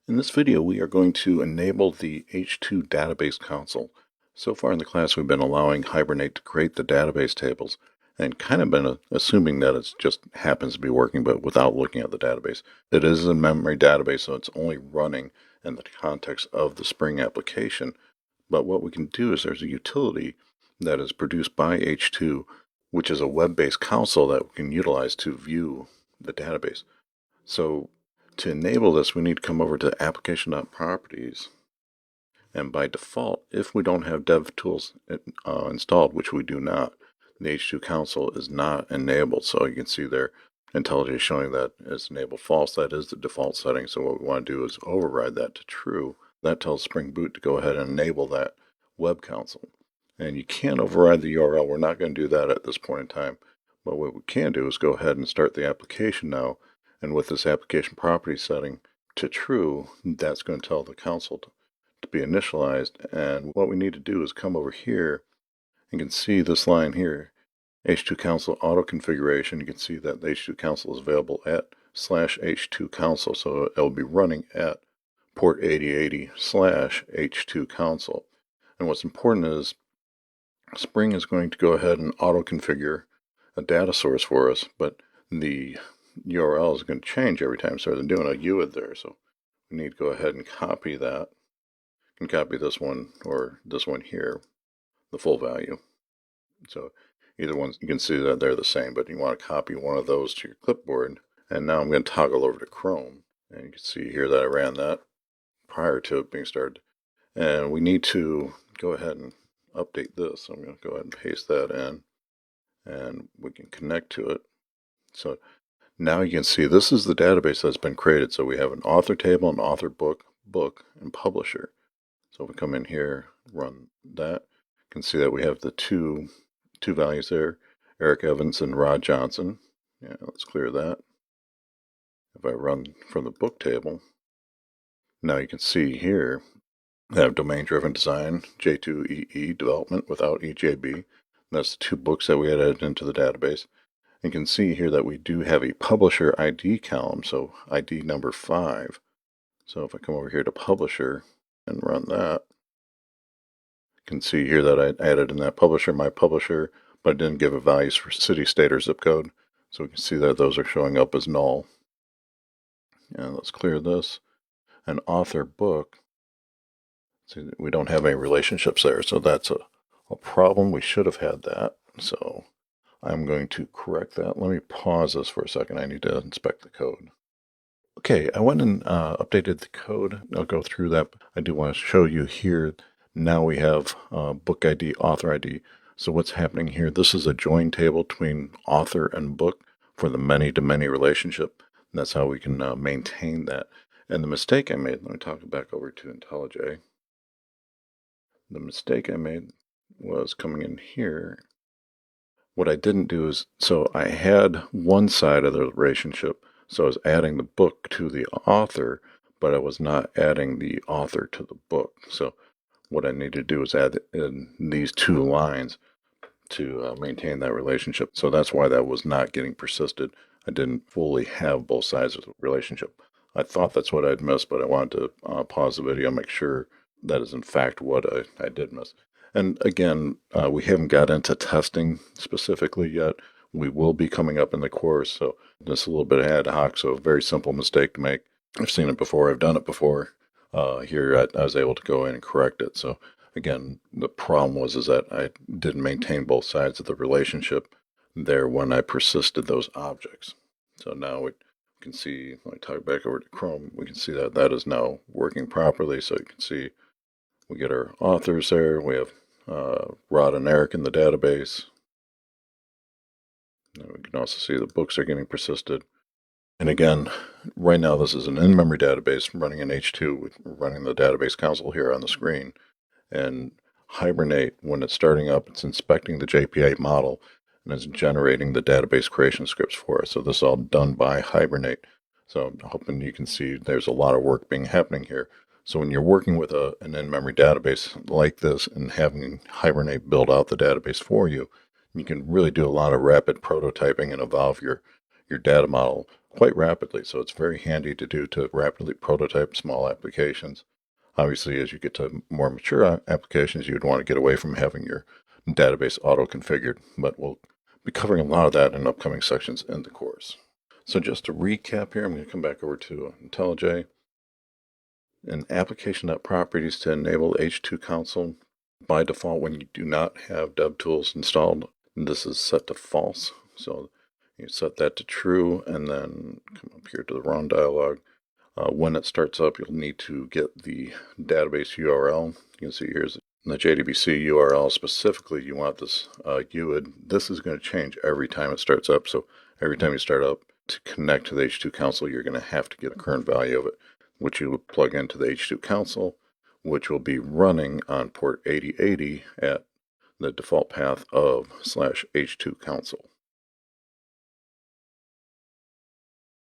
In this video, we are going to enable the H2 database console. So far in the class, we've been allowing Hibernate to create the database tables and kind of been assuming that it just happens to be working, but without looking at the database. It is a memory database, so it's only running in the context of the Spring application. But what we can do is there's a utility that is produced by H2, which is a web-based console that we can utilize to view the database. So to enable this, we need to come over to application.properties. And by default, if we don't have DevTools installed, which we do not, the H2 console is not enabled. So you can see there, IntelliJ is showing that it's enabled false. That is the default setting. So what we want to do is override that to true. That tells Spring Boot to go ahead and enable that web console. And you can't override the URL. We're not going to do that at this point in time. But what we can do is go ahead and start the application now. And with this application property setting to true, that's going to tell the console to be initialized. And what we need to do is come over here. You can see this line here, H2 console auto configuration. You can see that the H2 console is available at /H2 console. So it'll be running at port 8080 /H2 console. And what's important is Spring is going to go ahead and auto configure a data source for us, but the URL is going to change every time. So they're doing a UID there. So we need to go ahead and copy that. You can copy this one or this one here, the full value. So either one, you can see that they're the same, but you want to copy one of those to your clipboard. And now I'm going to toggle over to Chrome. And you can see here that I ran that prior to it being started. And we need to go ahead and update this. So I'm going to go ahead and paste that in. And we can connect to it. So now you can see this is the database that's been created. So we have an author table, an author book, and publisher. So if we come in here, run that, you can see that we have the two values there, Eric Evans and Rod Johnson. Yeah, let's clear that. If I run from the book table, now you can see here I have domain-driven design, J2EE development without EJB. That's the two books that we had added into the database. You can see here that we do have a publisher ID column, so ID number 5. So if I come over here to publisher and run that, you can see here that I added in that publisher, my publisher, but I didn't give it values for city, state, or zip code. So we can see that those are showing up as null. And let's clear this. An author book. See, we don't have any relationships there, so that's a problem. We should have had that. So I'm going to correct that. Let me pause this for a second. I need to inspect the code. Okay, I went and updated the code. I'll go through that. I do want to show you here. Now we have book ID, author ID. So what's happening here? This is a join table between author and book for the many-to-many relationship. And that's how we can maintain that. And the mistake I made, let me talk back over to IntelliJ. The mistake I made was coming in here. What I didn't do is, so I had one side of the relationship, so I was adding the book to the author, but I was not adding the author to the book. So what I need to do is add in these two lines to maintain that relationship. So that's why that was not getting persisted. I didn't fully have both sides of the relationship. I thought that's what I'd missed, but I wanted to pause the video, make sure that is in fact what I did miss. And again, we haven't got into testing specifically yet. We will be coming up in the course, so this is a little bit ad hoc, so a very simple mistake to make. I've seen it before, I've done it before. Here I was able to go in and correct it. So again, the problem was that I didn't maintain both sides of the relationship there when I persisted those objects. So now we can see, when I talk back over to Chrome, we can see that that is now working properly. So you can see we get our authors there. We have Rod and Eric in the database. And we can also see the books are getting persisted. And again, right now this is an in-memory database running in H2, running the database console here on the screen. And Hibernate, when it's starting up, it's inspecting the JPA model and it's generating the database creation scripts for us. So this is all done by Hibernate. So I'm hoping you can see there's a lot of work being happening here. So when you're working with an in-memory database like this and having Hibernate build out the database for you, you can really do a lot of rapid prototyping and evolve your your data model quite rapidly. So it's very handy to do to rapidly prototype small applications. Obviously, as you get to more mature applications, you'd want to get away from having your database auto-configured, but we'll be covering a lot of that in upcoming sections in the course. So just to recap here, I'm going to come back over to IntelliJ. In application.properties to enable H2 console, by default, when you do not have DevTools installed, this is set to false. So you set that to true, and then come up here to the run dialog. When it starts up, you'll need to get the database URL. You can see here's the JDBC URL. Specifically, you want this UID. This is going to change every time it starts up. So every time you start up to connect to the H2 console, you're going to have to get a current value of it, which you will plug into the H2 console, which will be running on port 8080 at the default path of /H2 console.